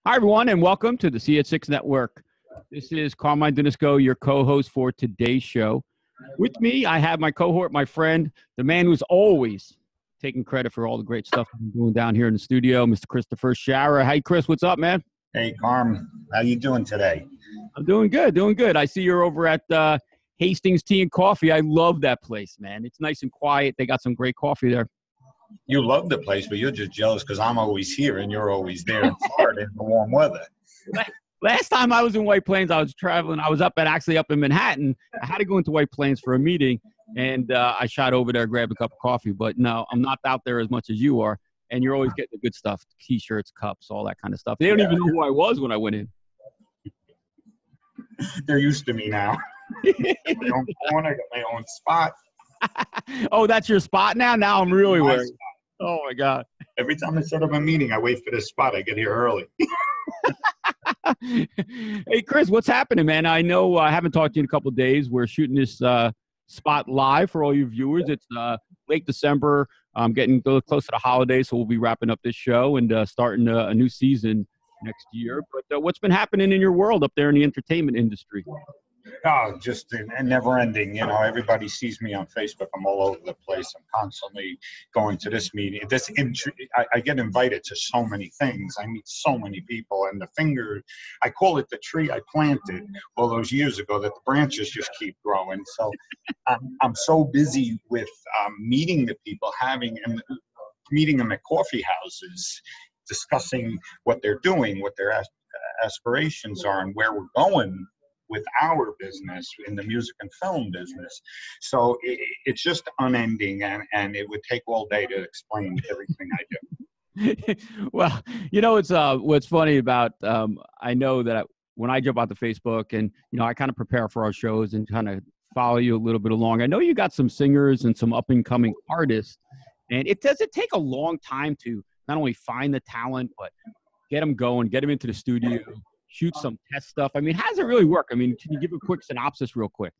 Hi, everyone, and welcome to the CH6 Network. This is Carmine Dinisco, your co-host for today's show. With me, I have my cohort, my friend, the man who's always taking credit for all the great stuff I'm doing down here in the studio, Mr. Christopher Schara. Hey, Chris, what's up, man? Hey, Carm. How you doing today? I'm doing good, doing good. I see you're over at Hastings Tea and Coffee. I love that place, man. It's nice and quiet. They got some great coffee there. You love the place, but you're just jealous because I'm always here and you're always there in Florida in the warm weather. Last time I was in White Plains, I was traveling. I was actually up in Manhattan. I had to go into White Plains for a meeting, and I shot over there, grabbed a cup of coffee. But no, I'm not out there as much as you are, and you're always getting the good stuff, T-shirts, cups, all that kind of stuff. They don't even know who I was when I went in. They're used to me now. I got my own corner, I got my own spot. Oh, that's your spot now? Now I'm really worried. Oh, my God. Every time I set up a meeting, I wait for this spot. I get here early. Hey, Chris, what's happening, man? I know I haven't talked to you in a couple of days. We're shooting this spot live for all you viewers. It's late December. I'm getting close to the holidays, so we'll be wrapping up this show and starting a new season next year. But what's been happening in your world up there in the entertainment industry? Oh, just never ending. You know, everybody sees me on Facebook. I'm all over the place. I'm constantly going to this meeting. I get invited to so many things. I meet so many people, and I call it the tree I planted all those years ago that the branches just keep growing. So I'm so busy with meeting the people, meeting them at coffee houses, discussing what they're doing, what their aspirations are, and where we're going with our business in the music and film business. So it's just unending, and it would take all day to explain everything I do. Well, you know, it's what's funny about I know that when I jump out to Facebook and, you know, I kind of prepare for our shows and kind of follow you a little bit along. I know you got some singers and some up and coming artists, and does it take a long time to not only find the talent, but get them going, get them into the studio, shoot some test stuff? I mean, how does it really work? I mean, can you give a quick synopsis real quick?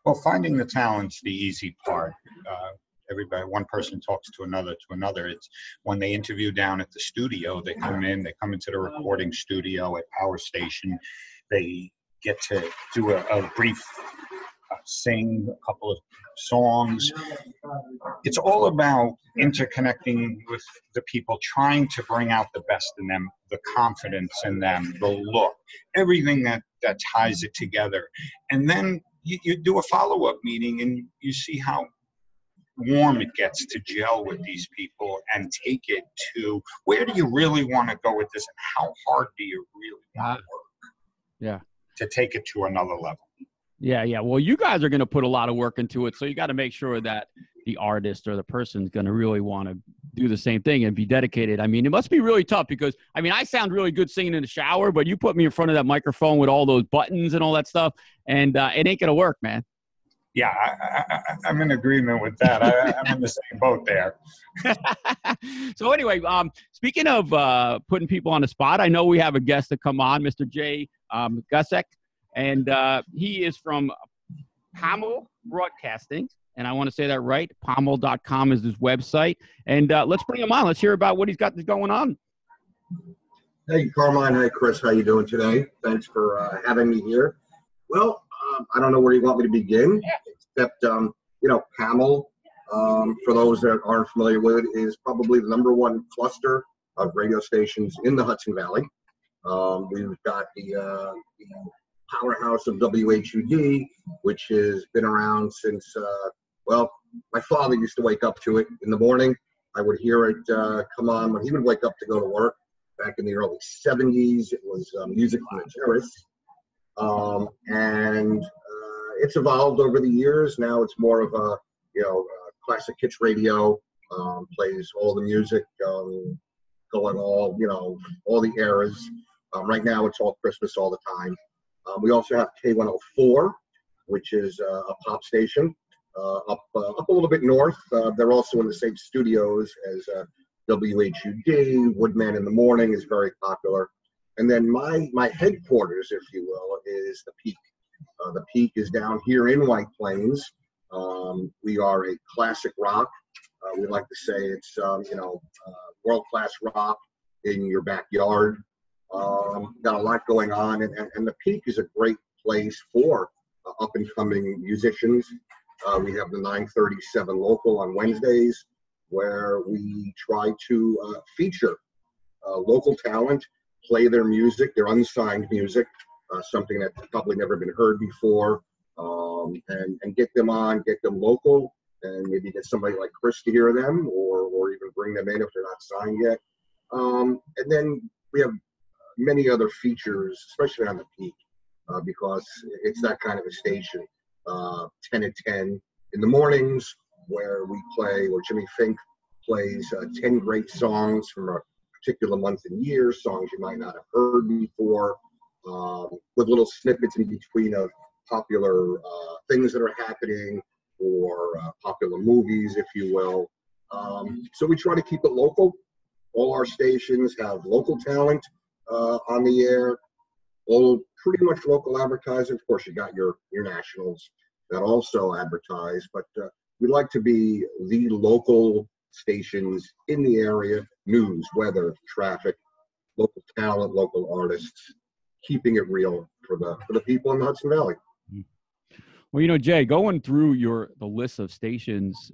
Well, finding the talent's the easy part. One person talks to another. It's when they interview down at the studio, they come into the recording studio at our station. They get to do a brief sing a couple of songs. It's all about interconnecting with the people, trying to bring out the best in them, the confidence in them, the look, everything that ties it together. And then you do a follow-up meeting and you see how warm it gets to gel with these people and take it to where do you really want to go with this, and how hard do you really want to work to take it to another level. Yeah. Well, you guys are going to put a lot of work into it, so you got to make sure that the artist or the person's going to really want to do the same thing and be dedicated. I mean, it must be really tough because, I mean, I sound really good singing in the shower, but you put me in front of that microphone with all those buttons and all that stuff, and it ain't going to work, man. Yeah, I'm in agreement with that. I'm in the same boat there. So anyway, speaking of putting people on the spot, I know we have a guest to come on, Mr. J. Gussak. And he is from Pamal Broadcasting, and I want to say that right. Pamal.com is his website. And let's bring him on. Let's hear about what he's got going on. Hey, Carmine. Hey, Chris. How you doing today? Thanks for having me here. Well, I don't know where you want me to begin, except, you know, Pamal, for those that aren't familiar with it, is probably the #1 cluster of radio stations in the Hudson Valley. We've got the powerhouse of WHUD, which has been around since, well, my father used to wake up to it in the morning. I would hear it come on when he would wake up to go to work. Back in the early 70s, it was music from the terrace. And it's evolved over the years. Now it's more of a, you know, classic hits radio, plays all the music, going all the eras. Right now it's all Christmas all the time. We also have K104, which is a pop station up a little bit north. They're also in the same studios as WHUD. Woodman in the Morning is very popular. And then my headquarters, if you will, is the Peak. The Peak is down here in White Plains. We are a classic rock. We like to say it's world-class rock in your backyard. Got a lot going on, and the Peak is a great place for up-and-coming musicians. We have the 937 local on Wednesdays, where we try to feature local talent, play their music, their unsigned music, something that's probably never been heard before, and get them on, get them local, and maybe get somebody like Chris to hear them, or even bring them in if they're not signed yet. And then we have many other features, especially on the Peak, because it's that kind of a station. 10 at 10 in the mornings, where we play, or Jimmy Fink plays 10 great songs from a particular month and year, songs you might not have heard before, with little snippets in between of popular things that are happening, or popular movies, if you will. So we try to keep it local. All our stations have local talent on the air, all pretty much local advertising. Of course, you got your nationals that also advertise, but we like to be the local stations in the area, news, weather, traffic, local talent, local artists, keeping it real for the people in the Hudson Valley. Well, you know, Jay, going through the list of stations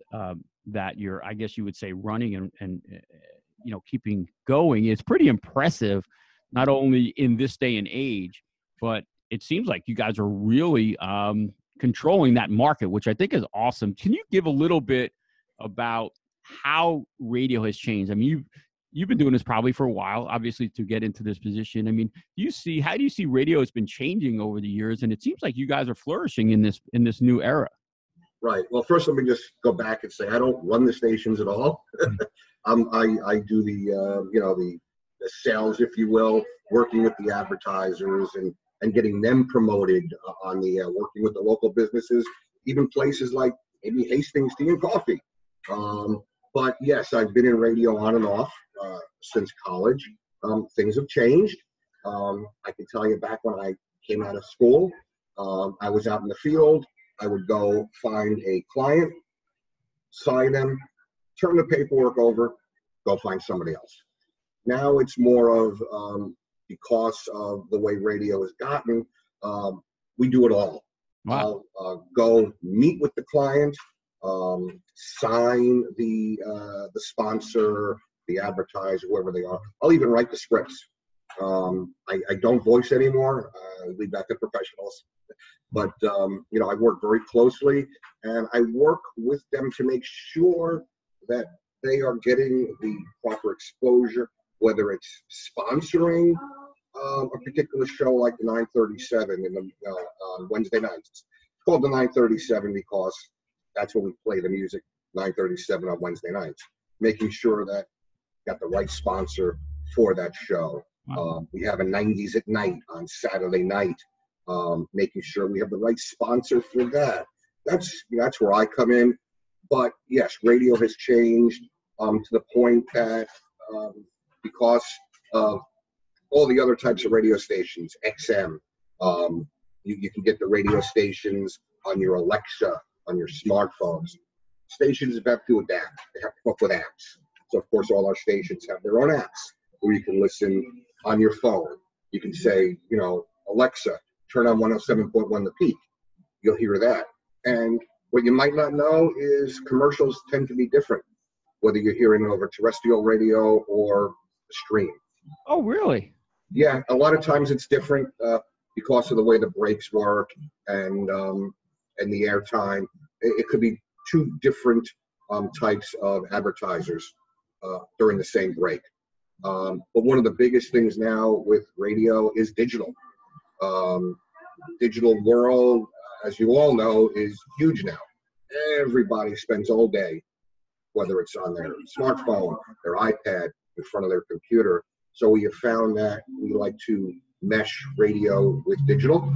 that you're, I guess you would say, running and you know, keeping going, it's pretty impressive, not only in this day and age, but it seems like you guys are really controlling that market, which I think is awesome. Can you give a little bit about how radio has changed? I mean, you've been doing this probably for a while, obviously, to get into this position. I mean, how do you see radio has been changing over the years? And it seems like you guys are flourishing in this new era. Right. Well, first, let me just go back and say I don't run the stations at all. I do the sales, if you will, working with the advertisers and getting them promoted on the working with the local businesses, even places like maybe Hastings Tea and Coffee. But yes, I've been in radio on and off since college. Things have changed. I can tell you, back when I came out of school, I was out in the field. I would go find a client, sign them, turn the paperwork over, go find somebody else. Now it's more of, because of the way radio has gotten, we do it all. Wow. I'll go meet with the client, sign the sponsor, the advertiser, whoever they are. I'll even write the scripts. I don't voice anymore. I leave that to professionals. But you know, I work very closely, and I work with them to make sure that they are getting the proper exposure, whether it's sponsoring a particular show like the 937 on Wednesday nights. It's called the 937 because that's when we play the music, 937 on Wednesday nights, making sure that got the right sponsor for that show. We have a 90s at night on Saturday night, making sure we have the right sponsor for that. That's where I come in. But yes, radio has changed to the point that because of all the other types of radio stations, XM, you can get the radio stations on your Alexa, on your smartphones. Stations have to adapt. They have to come up with apps. So, of course, all our stations have their own apps where you can listen on your phone. You can say, you know, Alexa, turn on 107.1 The Peak. You'll hear that. And what you might not know is commercials tend to be different, whether you're hearing over terrestrial radio or stream. Oh, really? Yeah, a lot of times it's different because of the way the breaks work and the airtime. It could be two different types of advertisers during the same break. But one of the biggest things now with radio is digital. Digital world, as you all know, is huge now. Everybody spends all day, whether it's on their smartphone, their iPad, in front of their computer. So we have found that we like to mesh radio with digital.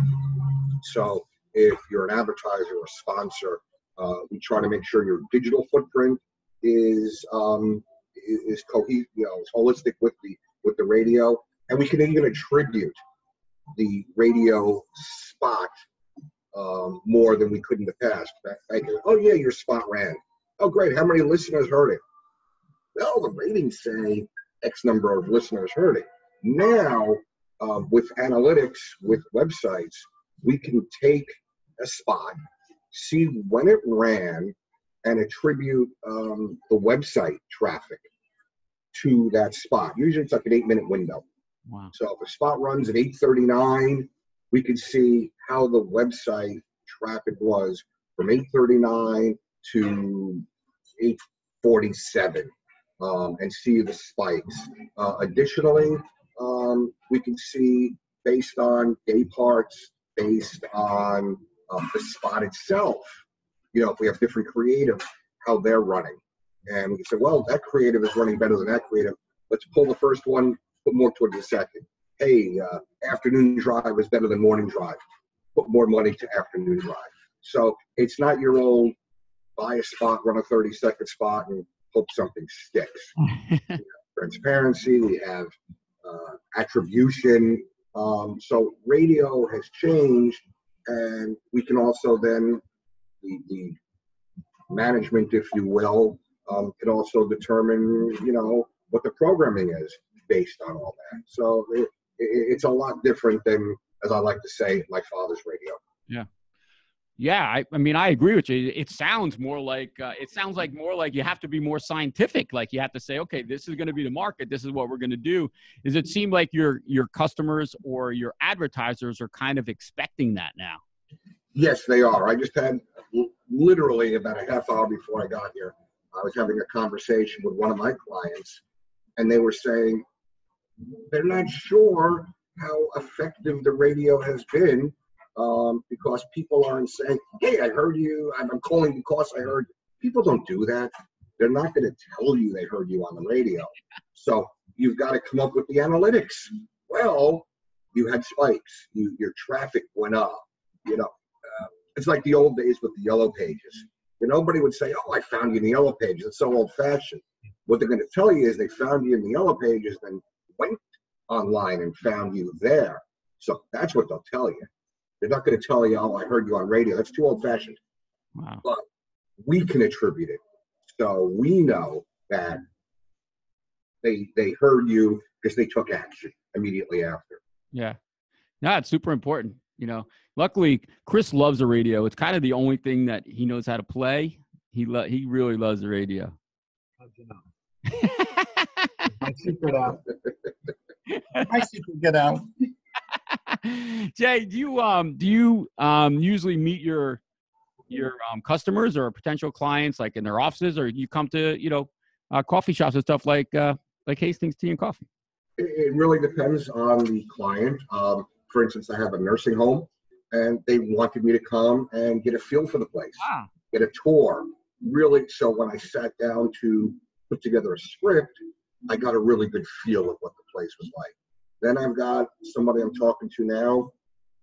So if you're an advertiser or sponsor, we try to make sure your digital footprint is cohesive, you know, is holistic with the radio, and we can even attribute the radio spot more than we could in the past. Oh yeah, your spot ran. Oh great, how many listeners heard it? Well, the ratings say X number of listeners heard it. Now, with analytics, with websites, we can take a spot, see when it ran, and attribute the website traffic to that spot. Usually it's like an 8-minute window. Wow. So if a spot runs at 8:39, we can see how the website traffic was from 8:39 to 8:47 and see the spikes. Additionally, we can see based on day parts, based on the spot itself, you know, if we have different creative, how they're running. And we can say, well, that creative is running better than that creative. Let's pull the first one, put more towards the second. Hey, afternoon drive is better than morning drive. Put more money to afternoon drive. So it's not your old buy a spot, run a 30-second spot, and hope something sticks. We have transparency, we have attribution. So radio has changed, and we can also then, the management, if you will, can also determine, you know, what the programming is based on all that. So it's a lot different than, as I like to say, my father's radio. Yeah. Yeah, I mean, I agree with you. It sounds more like more like you have to be more scientific. Like you have to say, okay, this is going to be the market. This is what we're going to do. Does it seem like your customers or your advertisers are kind of expecting that now? Yes, they are. I just had literally about a half hour before I got here, I was having a conversation with one of my clients, and they were saying they're not sure how effective the radio has been. Because people aren't saying, hey, I heard you, I'm calling because I heard. People don't do that. They're not going to tell you they heard you on the radio. So you've got to come up with the analytics. Well, you had spikes. Your traffic went up. You know, it's like the old days with the yellow pages. Nobody would say, oh, I found you in the yellow pages. It's so old-fashioned. What they're going to tell you is they found you in the yellow pages, then went online and found you there. So that's what they'll tell you. They're not going to tell you, oh, I heard you on radio. That's too old-fashioned. Wow. But we can attribute it. So we know that they heard you because they took action immediately after. Yeah. No, it's super important. You know, luckily, Chris loves the radio. It's kind of the only thing that he knows how to play. He really loves the radio. How'd you know? My secret out. My secret get out. Jay, do you usually meet your customers or potential clients like in their offices, or you come to coffee shops and stuff like Hastings Tea and Coffee? It really depends on the client. For instance, I have a nursing home, and they wanted me to come and get a feel for the place, get a tour. Really, so when I sat down to put together a script, I got a really good feel of what the place was like. Then I've got somebody I'm talking to now.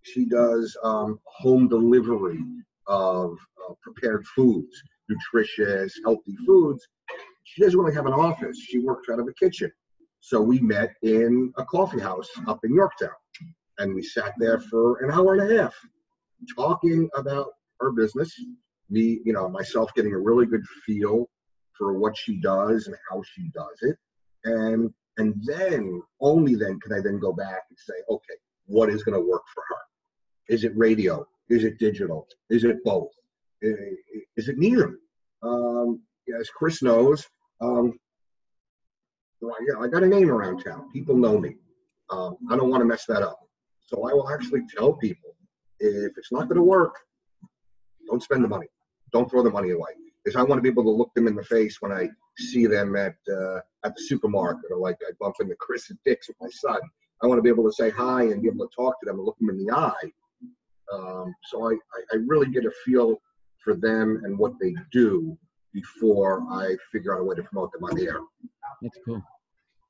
She does home delivery of prepared foods, nutritious, healthy foods. She doesn't really have an office. She works out of a kitchen. So we met in a coffee house up in Yorktown, and we sat there for an hour and a half talking about her business. Me, myself getting a really good feel for what she does and how she does it. And then, only then, can I then go back and say, okay, what is going to work for her? Is it radio? Is it digital? Is it both? Is it neither? As Chris knows, I got a name around town. People know me. I don't want to mess that up. So I will actually tell people, if it's not going to work, don't spend the money. Don't throw the money away. Because I want to be able to look them in the face when I see them at the supermarket, or like I bump into Chris and Dick's with my son. I want to be able to say hi and be able to talk to them and look them in the eye. So I really get a feel for them and what they do before I figure out a way to promote them on the air. That's cool.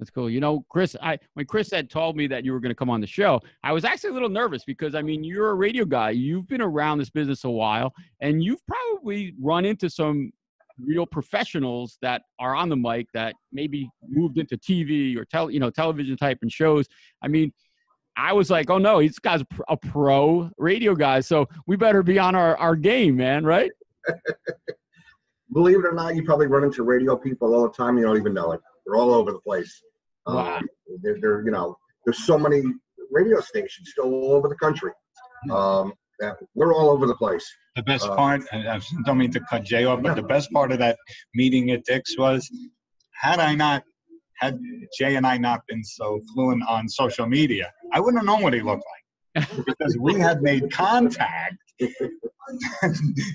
That's cool. Chris, when Chris had told me that you were going to come on the show, I was actually a little nervous because, I mean, you're a radio guy. You've been around this business a while, and you've probably run into some real professionals that are on the mic that maybe moved into TV or television type and shows. I mean, I was like, oh no, this guy's a pro radio guy, so we better be on our game, man, right? Believe it or not, you probably run into radio people all the time. You don't even know it. They're all over the place. Wow. They're there's so many radio stations still all over the country. That we're all over the place. The best part, and I don't mean to cut Jay off, but the best part of that meeting at Dick's was, had Jay and I not been so fluent on social media, I wouldn't have known what he looked like. Because we had made contact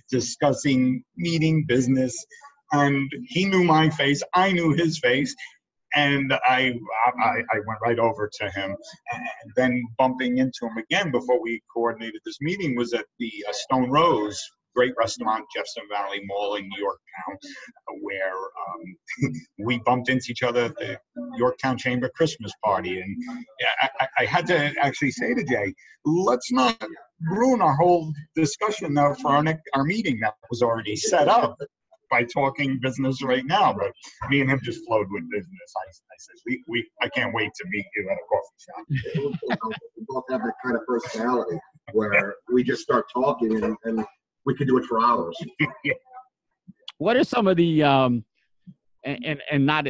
discussing meeting business, and he knew my face, I knew his face, and I went right over to him. And then bumping into him again before we coordinated this meeting was at the Stone Rose, great restaurant, Jefferson Valley Mall in Yorktown, where we bumped into each other at the Yorktown Chamber Christmas party. And I had to actually say to Jay, let's not ruin our whole discussion for our meeting that was already set up by talking business right now. But me and him just flowed with business. I said, I can't wait to meet you at a coffee shop. We both have that kind of personality where we just start talking and we could do it for hours. What are some of the and not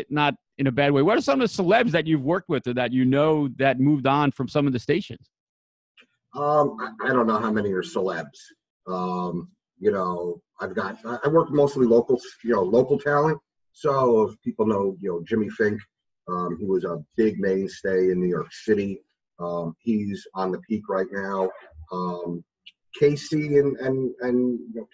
in a bad way, what are some of the celebs that you've worked with or that you know that moved on from some of the stations? I don't know how many are celebs. You know, I work mostly local talent. So if people know, Jimmy Fink, he was a big mainstay in New York City. He's on the peak right now. Casey and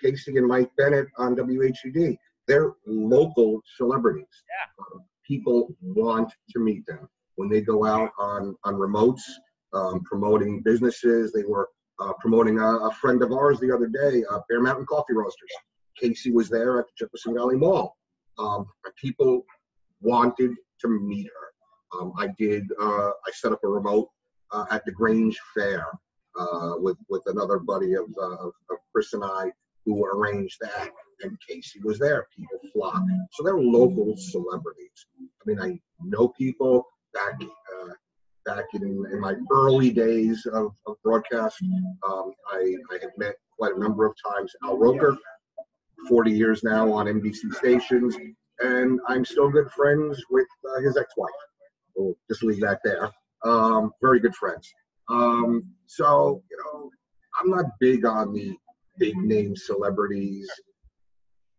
Casey and Mike Bennett on WHUD. They're local celebrities. Yeah. People want to meet them when they go out on remotes, promoting businesses. They were promoting a friend of ours the other day, Bear Mountain Coffee Roasters. Casey was there at the Jefferson Valley Mall. People wanted to meet her. I set up a remote at the Grange Fair with another buddy of Chris and I, who arranged that, and Casey was there. People flocked. So they're local celebrities. I mean, I know people back in my early days of broadcast. I have met quite a number of times Al Roker, 40 years now on NBC stations, and I'm still good friends with his ex-wife. We'll just leave that there. Very good friends. So, I'm not big on the big name celebrities.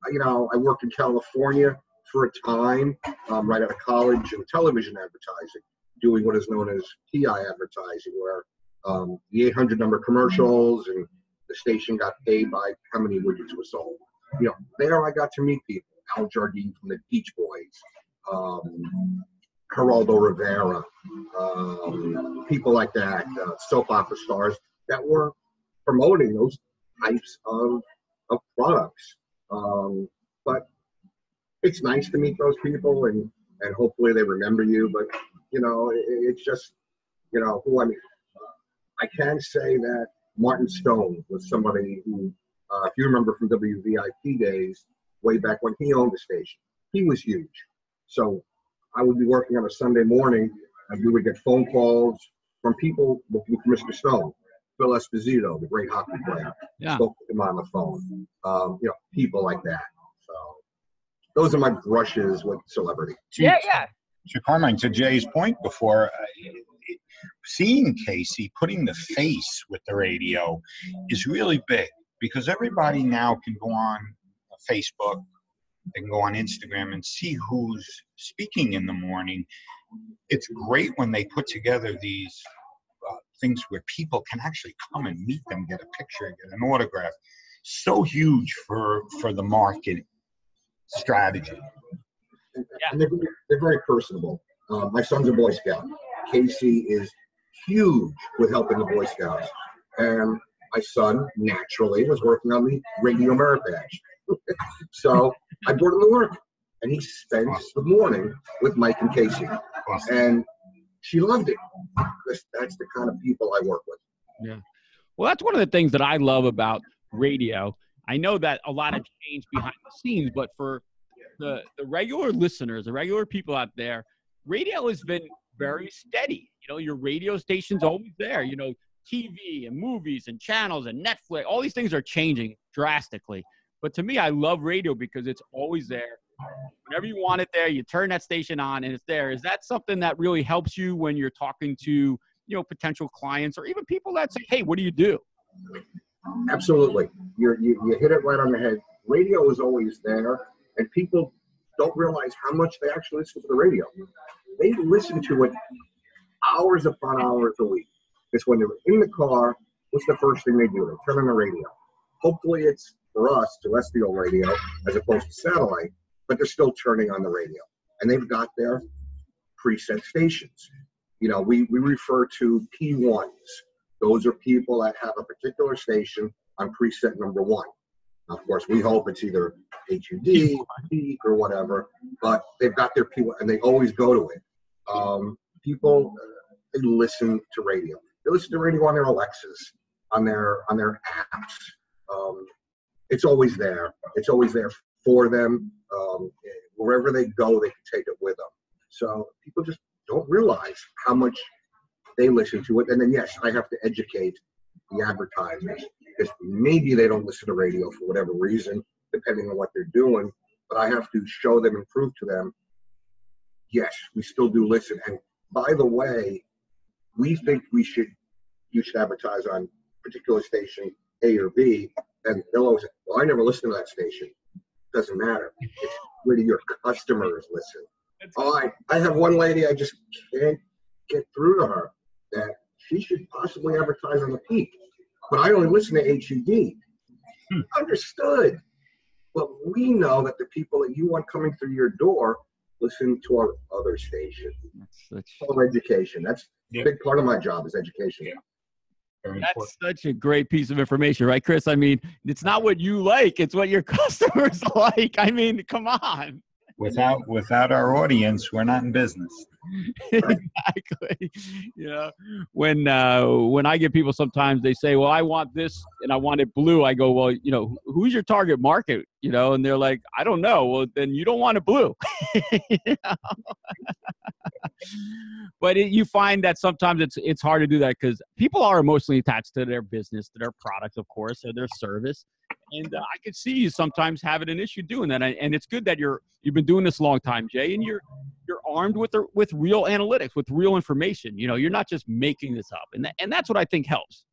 I worked in California for a time, right out of college, in television advertising, doing what is known as PI advertising, where the 800 number commercials, and the station got paid by how many widgets were sold. There I got to meet people. Al Jardine from the Beach Boys, Geraldo Rivera, people like that, soap opera stars that were promoting those types of products. But it's nice to meet those people, and hopefully they remember you. But it's just who I mean. I can say that Martin Stone was somebody who, if you remember from WVIP days, way back when he owned the station, he was huge. So I would be working on a Sunday morning, and we would get phone calls from people looking for Mr. Stone. Phil Esposito, the great hockey player, spoke to him on the phone. People like that. So those are my brushes with celebrity. Yeah. To Carmine, to Jay's point before, seeing Casey putting the face with the radio is really big, because everybody now can go on Facebook, they can go on Instagram and see who's speaking in the morning. It's great when they put together these things where people can actually come and meet them, get a picture, get an autograph. So huge for the market strategy. And they're very personable. My son's a Boy Scout. Casey is huge with helping the Boy Scouts. And my son, naturally, was working on the Radio Merit Badge. So I brought him to work, and he spent the morning with Mike and Casey. And she loved it. That's the kind of people I work with. Yeah. Well, that's one of the things that I love about radio. I know that a lot has changed behind the scenes, but for the regular listeners, the regular people out there, radio has been very steady. Your radio station's always there. TV and movies and channels and Netflix, all these things are changing drastically. But to me, I love radio because it's always there. Whenever you want it there, you turn that station on and it's there. Is that something that really helps you when you're talking to, potential clients or even people that say, hey, what do you do? Absolutely. You hit it right on the head. Radio is always there, and people don't realize how much they actually listen to the radio. They listen to it hours upon hours a week. It's when they're in the car, what's the first thing they do? They turn on the radio. Hopefully it's, for us, terrestrial radio as opposed to satellite, but they're still turning on the radio. And they've got their preset stations. We refer to P1s. Those are people that have a particular station on preset number 1. Of course, we hope it's either HUD, peak, or whatever, but they've got their P1, and they always go to it. People, they listen to radio. They listen to radio on their Alexas, on their apps. It's always there. It's always there for them. Wherever they go, they can take it with them. So people just don't realize how much they listen to it. And then, yes, I have to educate the advertisers, because maybe they don't listen to radio for whatever reason, depending on what they're doing. But I have to show them and prove to them, yes, we still do listen. And by the way, we think you should advertise on particular station A or B. And they'll always say, well, I never listened to that station. Doesn't matter. It's where your customers listen. I have one lady, I just can't get through to her that she should possibly advertise on the peak, but I only listen to HUD. Understood. But we know that the people that you want coming through your door listen to our other station. That's all education. That's a big part of my job is education. That's such a great piece of information, right, Chris? I mean, it's not what you like, it's what your customers like. I mean, come on. Without our audience, we're not in business. Exactly. When I get people, sometimes they say, well, I want this and I want it blue. I go, well, who's your target market? And they're like, I don't know. Well, then you don't want it blue. But you find that sometimes it's hard to do that because people are emotionally attached to their business, to their products, of course, or their service. And I could see you sometimes having an issue doing that. And it's good that you've been doing this a long time, Jay, and you're armed with real analytics, with real information. You're not just making this up. And that's what I think helps.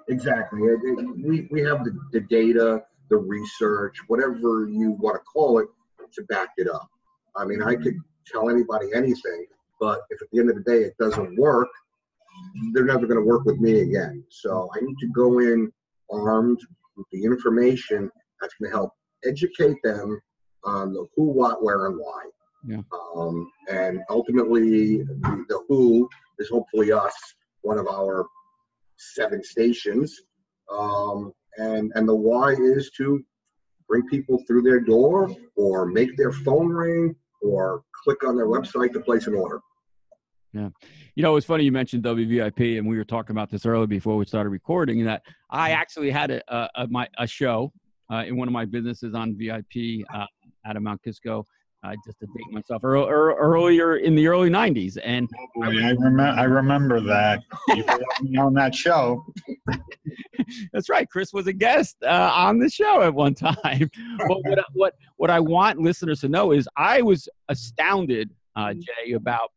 Exactly. We have the data, the research, whatever you want to call it, to back it up. I mean, I could tell anybody anything, but if at the end of the day it doesn't work, they're never going to work with me again. So I need to go in armed with the information that's going to help educate them on the who, what, where, and why. Yeah. And ultimately, the who is hopefully us, one of our 7 stations. And the why is to bring people through their door or make their phone ring or click on their website to place an order. Yeah. It's funny you mentioned WVIP, and we were talking about this earlier before we started recording, that I actually had a show in one of my businesses on VIP out of Mount Kisco, just to date myself, earlier in the early 90s. And I remember that. You were on that show. That's right. Chris was a guest on the show at one time. But what I want listeners to know is I was astounded, Jay, about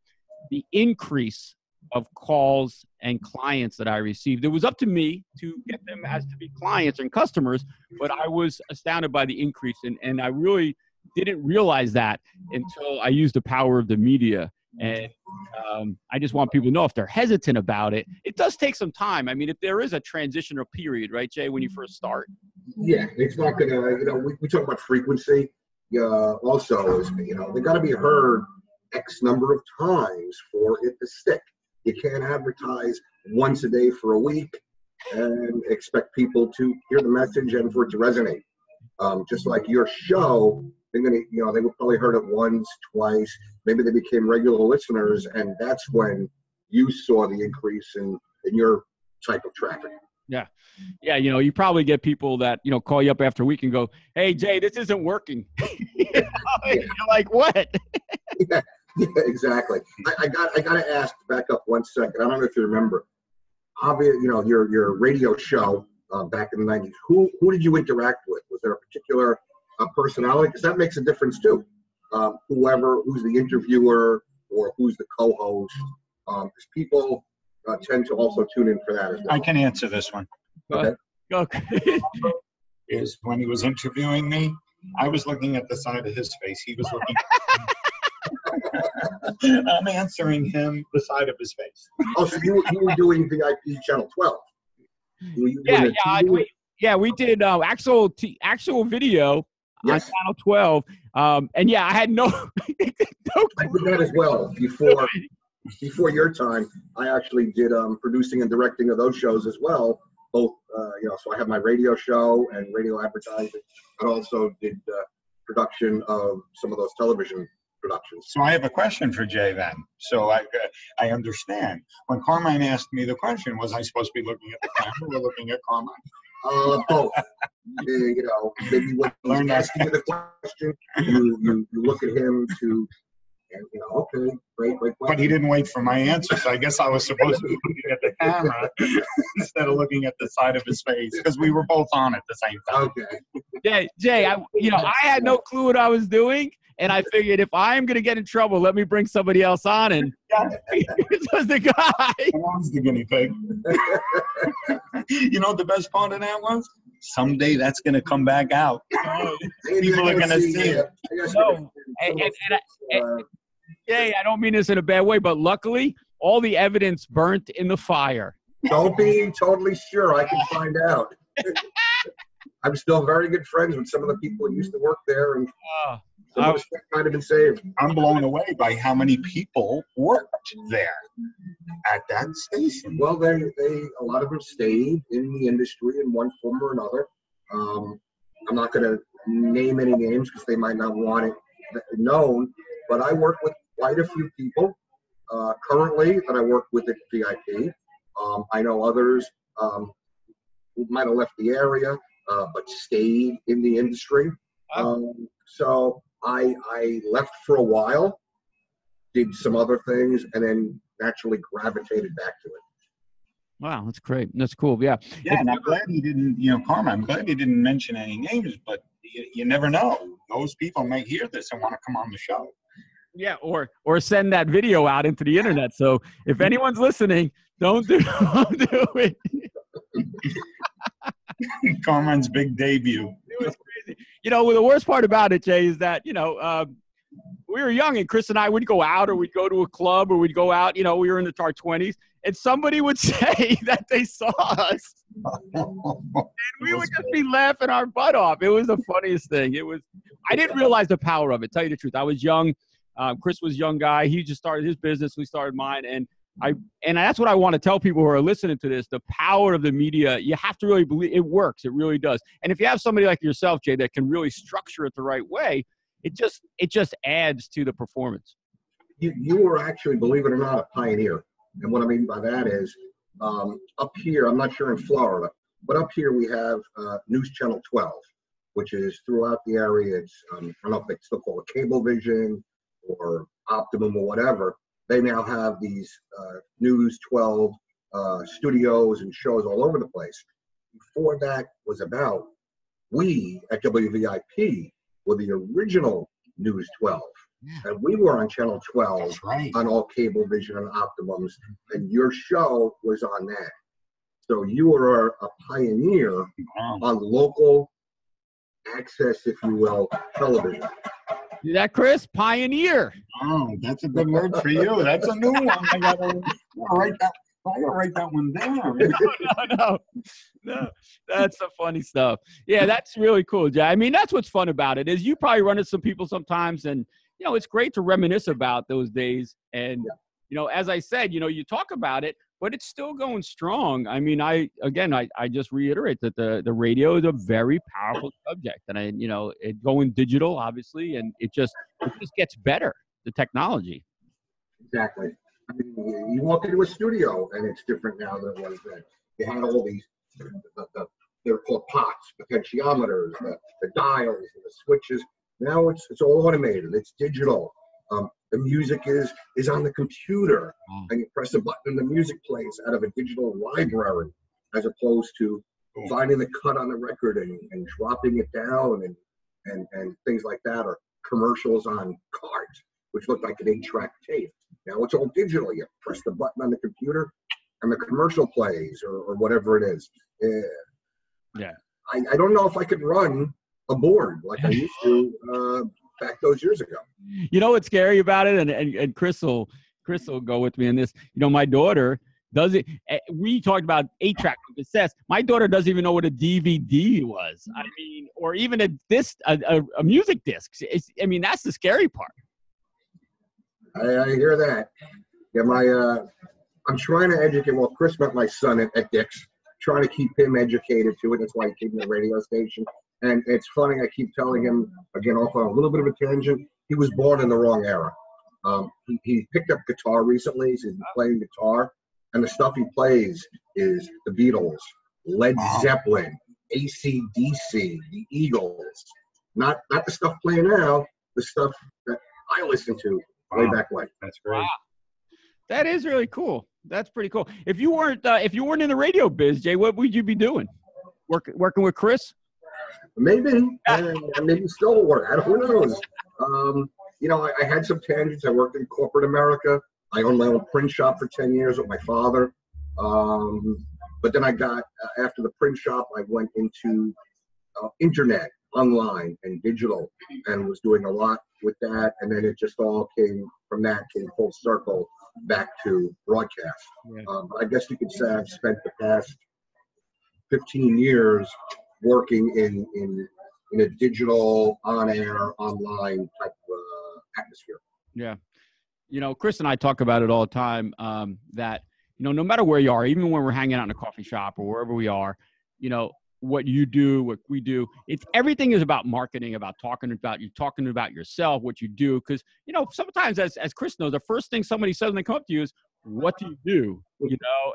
the increase of calls and clients that I received. It was up to me to get them as to be clients and customers, but I was astounded by the increase. And I really didn't realize that until I used the power of the media. And I just want people to know, if they're hesitant about it, it does take some time. I mean, if there is a transitional period, right, Jay, when you first start? Yeah, it's not going to, we talk about frequency. Also, they got to be heard X number of times for it to stick. You can't advertise once a day for a week and expect people to hear the message and for it to resonate. Just like your show, they're gonna, they probably heard it once, twice. Maybe they became regular listeners, and that's when you saw the increase in your type of traffic. Yeah. Yeah. You probably get people that, call you up after a week and go, hey, Jay, this isn't working. You're like, what? Yeah, exactly. I got to ask, back up 1 second. I don't know if you remember, your radio show back in the 90s. Who did you interact with? Was there a particular personality, because that makes a difference too. Who's the interviewer or who's the co-host, because people tend to also tune in for that as well. I can answer this one. Okay. Okay. Is when he was interviewing me, I was looking at the side of his face. He was looking. I'm answering him the side of his face. Oh, so you were doing VIP Channel 12. We did actual video on Channel 12. And yeah, I had no I did that as well before your time. I actually did producing and directing of those shows as well. Both, so I have my radio show and radio advertising, and also did production of some of those television productions. So I have a question for Jay then. So I understand. When Carmine asked me the question, was I supposed to be looking at the camera or looking at Carmine? Both. Maybe when he's asking you the question, you look at him to, okay, great question. But he didn't wait for my answer, so I guess I was supposed to be looking at the camera instead of looking at the side of his face, because we were both on at the same time. Okay. Jay, I had no clue what I was doing, and I figured if I'm going to get in trouble, let me bring somebody else on, and this was the guy. I was the guinea pig. You know what the best part of that was? Someday that's going to come back out. People are going to see it. No, Jay, I don't mean this in a bad way, but luckily, all the evidence burnt in the fire. Don't be totally sure. I can find out. I'm still very good friends with some of the people who used to work there, and some of the stuff might have been saved. I'm blown away by how many people worked there at that station. Well, a lot of them stayed in the industry in one form or another. I'm not going to name any names because they might not want it known, but I work with quite a few people currently that I work with at VIP. I know others who might have left the area but stayed in the industry. So I left for a while, did some other things, and then naturally gravitated back to it. Wow, that's great. That's cool. Yeah. Yeah, and I'm glad he didn't, Carmen, I'm glad he didn't mention any names, but you never know. Those people may hear this and want to come on the show. Yeah, or send that video out into the internet. So if anyone's listening, don't do it. Carmen's big debut. It was crazy. The worst part about it, Jay, is that, we were young, and Chris and I would go out, or we'd go to a club, or we'd go out, we were in our 20s, and somebody would say that they saw us. And we would just be laughing our butt off. It was the funniest thing. I didn't realize the power of it, tell you the truth. I was young. Chris was a young guy. He just started his business. We started mine. And that's what I want to tell people who are listening to this, the power of the media. You have to really believe it works. It really does. And if you have somebody like yourself, Jay, that can really structure it the right way, it just adds to the performance. You were actually, believe it or not, a pioneer. And what I mean by that is up here, I'm not sure in Florida, but up here we have News Channel 12, which is throughout the area. It's, I don't know if they still call it Cablevision or Optimum or whatever. They now have these News 12 studios and shows all over the place. Before that was about, we at WVIP were the original News 12. Yeah. And we were on Channel 12 on all Cablevision and Optimums, and your show was on that. So you were a pioneer on local access, if you will, television. See that, Chris? Pioneer. Oh, that's a good word for you. That's a new one. I gotta write that one down. No. That's the funny stuff. Yeah, that's really cool, Jay. I mean, that's what's fun about it, is you probably run into some people sometimes, and it's great to reminisce about those days. And as I said, you talk about it, but it's still going strong. I mean, I just reiterate that the radio is a very powerful subject, and it going digital, obviously, and it just gets better, the technology. Exactly. I mean, you walk into a studio and it's different now than it was then. You had all these, they're called pots, potentiometers, the dials and the switches. Now it's all automated. It's digital. The music is on the computer, and you press a button and the music plays out of a digital library, as opposed to finding the cut on the record and dropping it down and things like that, or commercials on cards, which looked like an 8-track tape. Now it's all digital. You press the button on the computer and the commercial plays, or whatever it is. Yeah. I don't know if I could run a board like I used to back those years ago. You know what's scary about it? And Chris will go with me in this. You know, my daughter does it. We talked about 8-track cassettes. My daughter doesn't even know what a DVD was. I mean, or even a music disc. I mean, that's the scary part. I hear that. Yeah, I'm trying to educate. Well, Chris met my son at Dick's, trying to keep him educated to it. That's why he came to the radio station. And it's funny, I keep telling him, again, off on a little bit of a tangent, he was born in the wrong era. He picked up guitar recently. He's been playing guitar. And the stuff he plays is the Beatles, Led Zeppelin, AC/DC, the Eagles. Not the stuff playing now, the stuff that I listened to way back when. That's great. Wow. That is really cool. That's pretty cool. If you weren't in the radio biz, Jay, what would you be doing? Working with Chris? Maybe. Maybe still work. Who knows? You know, I had some tangents. I worked in corporate America. I owned my own print shop for 10 years with my father. But then I got, after the print shop, I went into internet, online, and digital, and was doing a lot with that. And then it just all came full circle back to broadcast. Yeah. I guess you could say I've spent the past 15 years working in a digital, on-air, online type atmosphere. Yeah. You know, Chris and I talk about it all the time, that, you know, no matter where you are, even when we're hanging out in a coffee shop or wherever we are, you know, what you do, what we do, everything is about marketing, about talking about yourself, what you do. Because, you know, sometimes as Chris knows, the first thing somebody says when they come up to you is, what do you do? You know,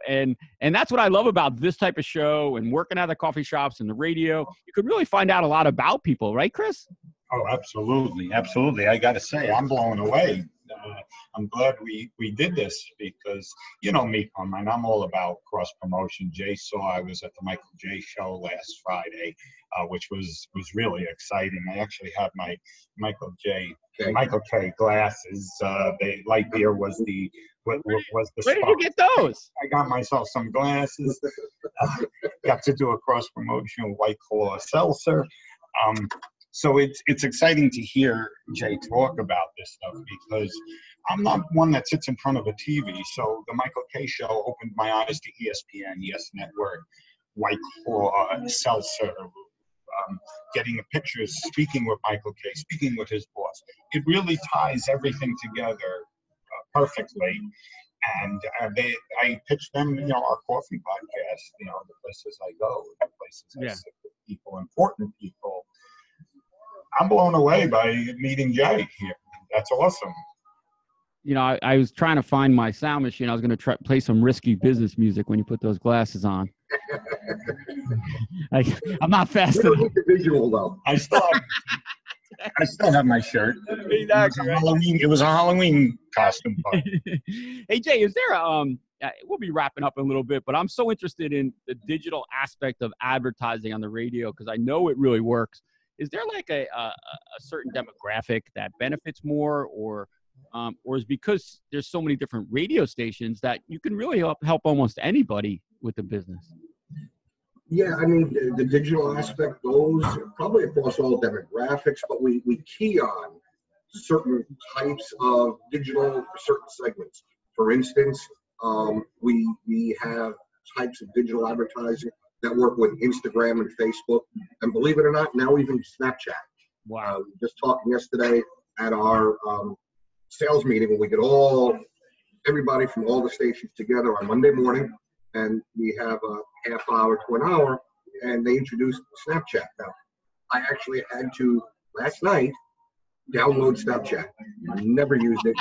and that's what I love about this type of show and working at the coffee shops and the radio. You could really find out a lot about people, right, Chris? Oh, absolutely. Absolutely. I got to say, I'm blown away. I'm glad we did this because, you know me, and I'm all about cross promotion. Jay saw I was at the Michael J show last Friday, which was really exciting. I actually had my Michael K glasses. The light beer was the spot. Where did you get those? I got myself some glasses. Got to do a cross promotion with White Claw Seltzer. So it's exciting to hear Jay talk about this stuff because I'm not one that sits in front of a TV. So the Michael K show opened my eyes to ESPN, Yes Network, White Claw, Seltzer, getting the pictures, speaking with Michael K, speaking with his boss. It really ties everything together perfectly. And I pitched them, you know, our coffee podcast, you know, the places I go, the places I sit with people, important people. I'm blown away by meeting Jay here. That's awesome. You know, I was trying to find my sound machine. I was going to play some risky business music when you put those glasses on. I'm not fast enough. The visual, though. I still have my shirt. It was a Halloween costume party. Hey, Jay, is there we'll be wrapping up in a little bit, but I'm so interested in the digital aspect of advertising on the radio because I know it really works. Is there like a certain demographic that benefits more, or is because there's so many different radio stations that you can really help almost anybody with the business? Yeah, I mean, the digital aspect goes probably across all demographics, but we key on certain types of digital for certain segments. For instance, we have types of digital advertising that work with Instagram and Facebook, and believe it or not, now even Snapchat. Wow. We just talked yesterday at our sales meeting when we get everybody from all the stations together on Monday morning, and we have a half hour to an hour, and they introduced Snapchat. Now, I actually had to, last night, download Snapchat. Never used it.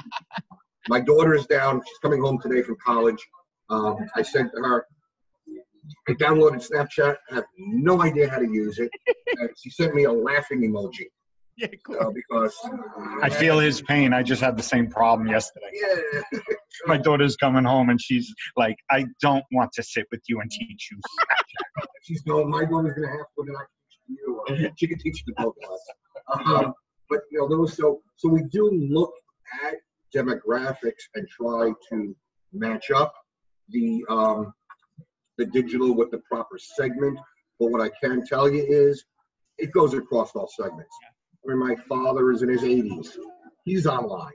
My daughter is down. She's coming home today from college. I said to her, I downloaded Snapchat. I have no idea how to use it. And she sent me a laughing emoji. Yeah, cool. Because I feel his pain. I just had the same problem yesterday. Yeah. My daughter's coming home and she's like, I don't want to sit with you and teach you Snapchat. She's going, my daughter's going to have to She can teach you the both of us. But those so we do look at demographics and try to match up the digital with the proper segment. But what I can tell you is it goes across all segments. I mean, my father is in his 80s. He's online.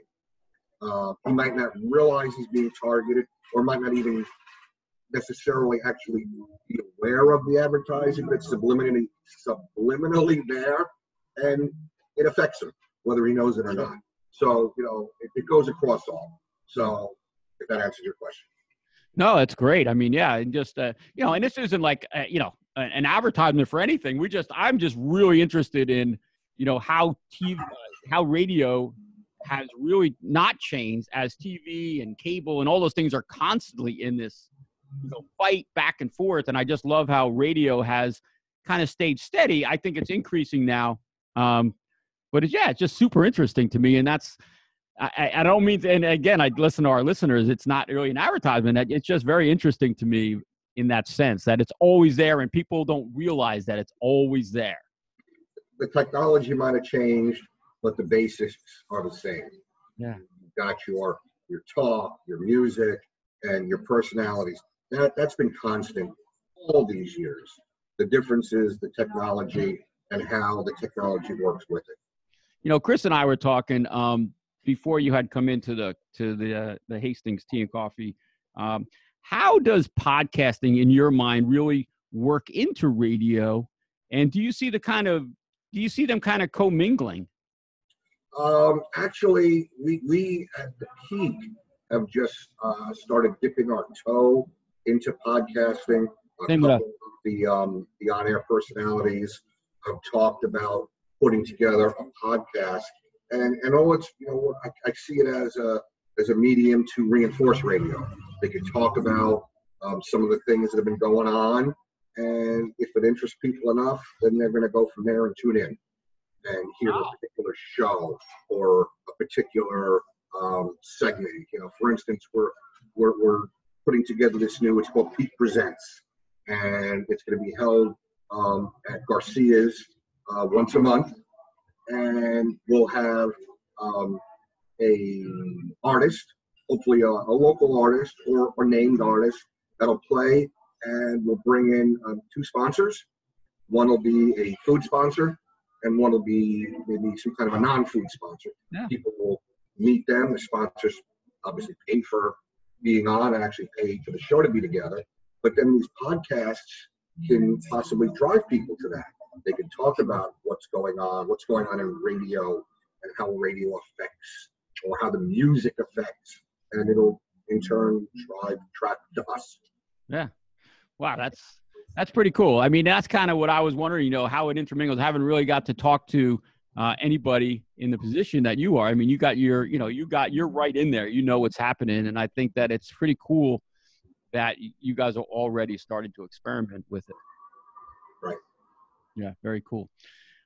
He might not realize he's being targeted, or might not even necessarily actually be aware of the advertising that's subliminally there, and it affects him, whether he knows it or not. So, it goes across all. So, if that answers your question. No, it's great. I mean, yeah, and just and this isn't like an advertisement for anything. I'm just really interested in how radio has really not changed, as TV and cable and all those things are constantly in this fight back and forth. And I just love how radio has kind of stayed steady. I think it's increasing now. But it's just super interesting to me. And that's, I don't mean to, and again, I listen to our listeners, it's not really an advertisement. It's just very interesting to me in that sense that it's always there and people don't realize that it's always there. The technology might have changed, but the basics are the same. Yeah. You've got your talk, your music, and your personalities. That's been constant all these years. The difference is the technology and how the technology works with it. Chris and I were talking before you had come into the Hastings Tea and Coffee. How does podcasting, in your mind, really work into radio? And do you see them kind of commingling? Actually, we at the peak have just started dipping our toe into podcasting. A couple of the on-air personalities have talked about putting together a podcast, and all it's I see it as a medium to reinforce radio. They can talk about some of the things that have been going on, and if it interests people enough, then they're going to go from there and tune in and hear a particular show or a particular segment. For instance, we're putting together this new, it's called Pete Presents, and it's going to be held at Garcia's once a month, and we'll have a artist, hopefully a local artist or named artist that'll play, and we'll bring in 2 sponsors. One will be a food sponsor, and one will be maybe some kind of a non-food sponsor. Yeah. People will meet them. The sponsors obviously pay for being on and actually pay for the show to be together. But then these podcasts can possibly drive people to that. They can talk about what's going on in radio, and how radio affects, or how the music affects, and it'll in turn drive traffic to us. Yeah. Wow, that's pretty cool. I mean, that's kind of what I was wondering, how it intermingles. I haven't really got to talk to anybody in the position that you are. I mean, you're right in there. You know what's happening, and I think that it's pretty cool that you guys are already starting to experiment with it. Right. Yeah, very cool.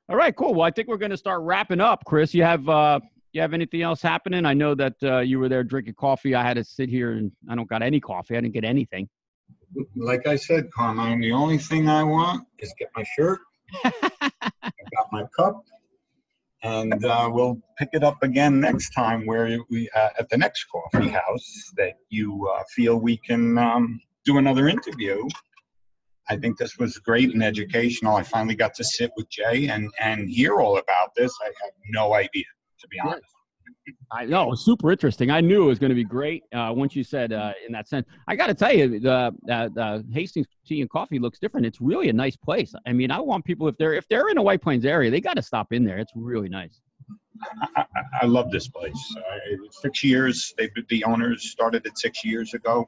All right, cool. Well, I think we're going to start wrapping up. Chris, you have anything else happening? I know that you were there drinking coffee. I had to sit here and I don't got any coffee. I didn't get anything. Like I said, Carmine, the only thing I want is get my shirt. I got my cup, and we'll pick it up again next time where we at the next coffee house that you feel we can do another interview. I think this was great and educational. I finally got to sit with Jay and hear all about this. I had no idea, to be honest. I know, it was super interesting. I knew it was going to be great once you said in that sense. I got to tell you, the Hastings Tea and Coffee looks different. It's really a nice place. I mean, I want people, if they're in the White Plains area, they got to stop in there. It's really nice. I love this place. 6 years, the owners started it 6 years ago.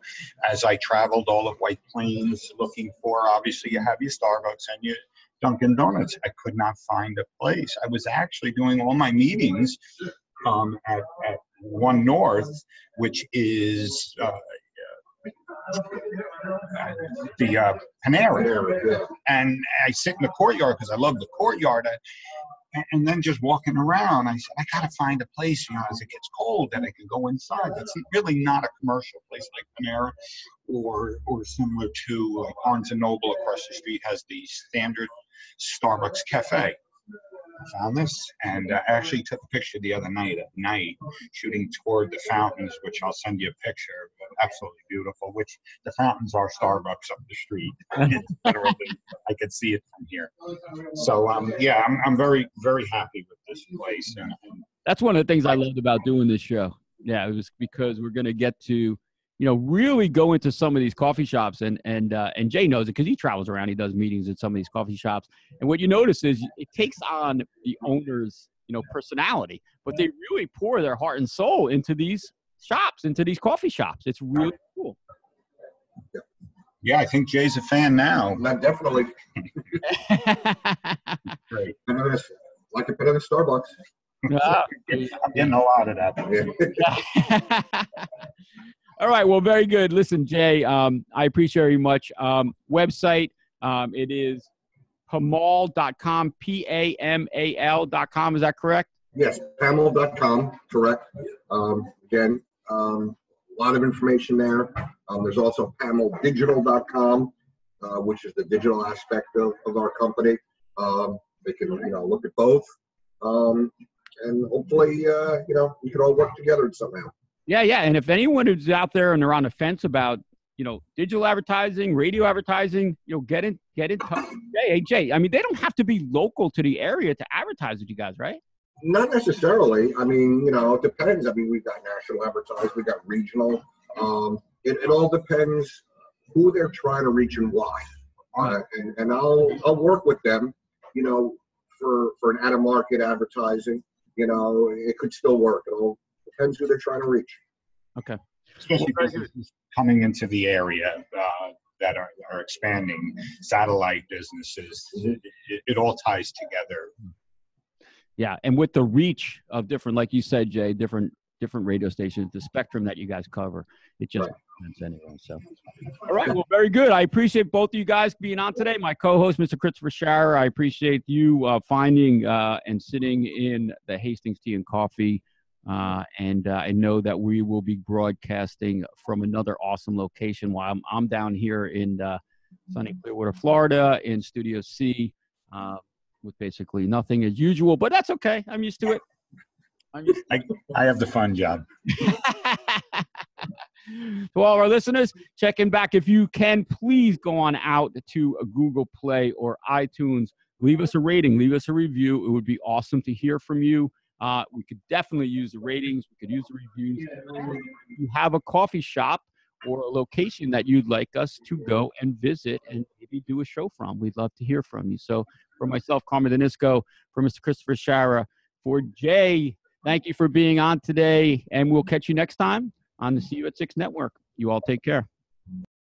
As I traveled all of White Plains looking for, obviously you have your Starbucks and your Dunkin' Donuts. I could not find a place. I was actually doing all my meetings at One North, which is the Panera. And I sit in the courtyard because I love the courtyard. and then just walking around, I said, I got to find a place, as it gets cold, that I can go inside. That's really not a commercial place like Panera or similar to like Barnes & Noble across the street has the standard Starbucks cafe. I found this, and I actually took a picture the other night at night, shooting toward the fountains, which I'll send you a picture. But absolutely beautiful. Which the fountains are Starbucks up the street. Literally, I could see it from here. So yeah, I'm very, very happy with this place. And that's one of the things I loved about doing this show. Yeah, it was because we're going to get to, really go into some of these coffee shops, and Jay knows it because he travels around. He does meetings at some of these coffee shops, and what you notice is it takes on the owner's, personality, but they really pour their heart and soul into these shops, into these coffee shops. It's really cool. Yeah, I think Jay's a fan now. Definitely. Great. Like a bit of the Starbucks. I'm getting a lot of that. All right. Well, very good. Listen, Jay, I appreciate very much. Website, it is pamal.com, PAMAL.com. Is that correct? Yes, pamal.com, correct. Again, a lot of information there. There's also pamaldigital.com, which is the digital aspect of our company. They can, look at both. And hopefully, we can all work together somehow. Yeah. And if anyone is out there and they're on the fence about, digital advertising, radio advertising, get in touch. Hey, Jay, I mean, they don't have to be local to the area to advertise with you guys, right? Not necessarily. I mean, it depends. I mean, we've got national advertising, we've got regional. It all depends who they're trying to reach and why. And I'll work with them, for an out-of-market advertising. It could still work. It all depends who they're trying to reach. Okay. Especially businesses coming into the area that are expanding, satellite businesses. It all ties together. Yeah, and with the reach of different, like you said, Jay, different radio stations, the spectrum that you guys cover, it just makes sense anyway. So, all right, well, very good. I appreciate both of you guys being on today. My co-host, Mr. Christopher Schauer, I appreciate you finding and sitting in the Hastings Tea and Coffee. And I know that we will be broadcasting from another awesome location while I'm down here in sunny Clearwater, Florida, in Studio C, with basically nothing as usual, but that's okay. I'm used to it. I have the fun job. To all our listeners, checking back. If you can, please go on out to Google Play or iTunes. Leave us a rating. Leave us a review. It would be awesome to hear from you. We could definitely use the ratings. We could use the reviews. If you have a coffee shop or a location that you'd like us to go and visit and maybe do a show from, we'd love to hear from you. So for myself, Carmen Danisco, for Mr. Christopher Schauer, for Jay, thank you for being on today, and we'll catch you next time on the See You at 6 Network. You all take care.